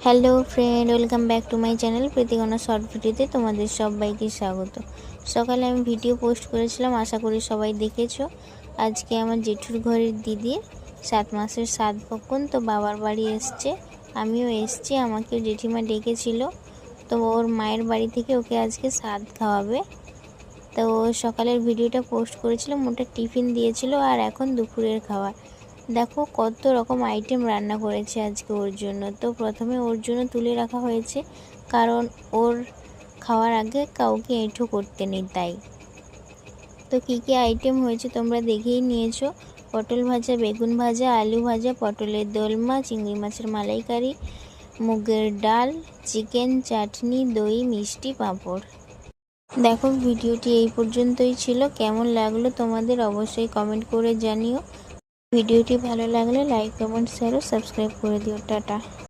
Hello friend, welcome back to my channel প্রীতিগণা short ভিডিওতে তোমাদের সবাইকে স্বাগত। সকালে আমি ভিডিও পোস্ট করেছিলাম, আশা করি সবাই দেখেছো। আজকে আমার জেঠুর ঘরের দিদির 7 মাসের শ্রাদ্ধ ভক্ষণ, তো বাবার বাড়ি এসছে, আমিও এসছি। আমাকেও জেঠিমা ডেকেছিল, তো ওর মায়ের বাড়ি থেকে ওকে আজকে শ্রাদ্ধ খাওয়াবে। তো সকালের ভিডিওটা পোস্ট করেছিলাম, ওটা টিফিন দিয়েছিল, আর এখন দুপুরের খাবার। দেখো কত রকম আইটেম রান্না করেছে আজকে ওর জন্য। তো প্রথমে ওর জন্য তুলে রাখা হয়েছে, কারণ ওর খাওয়ার আগে কাউকে এঁঠো করতে নেই, তাই। তো কী কী আইটেম হয়েছে তোমরা দেখেই নিয়েছো। পটল ভাজা, বেগুন ভাজা, আলু ভাজা, পটলের দোলমা, চিংড়ি মাছের মালাইকারি, মুগের ডাল, চিকেন, চাটনি, দই, মিষ্টি, পাঁপড়। দেখো ভিডিওটি এই পর্যন্তই ছিল। কেমন লাগলো তোমাদের অবশ্যই কমেন্ট করে জানিও। ভিডিওটি ভালো লাগলে লাইক, কমেন্ট, শেয়ার ও সাবস্ক্রাইব করে দিও। টাটা।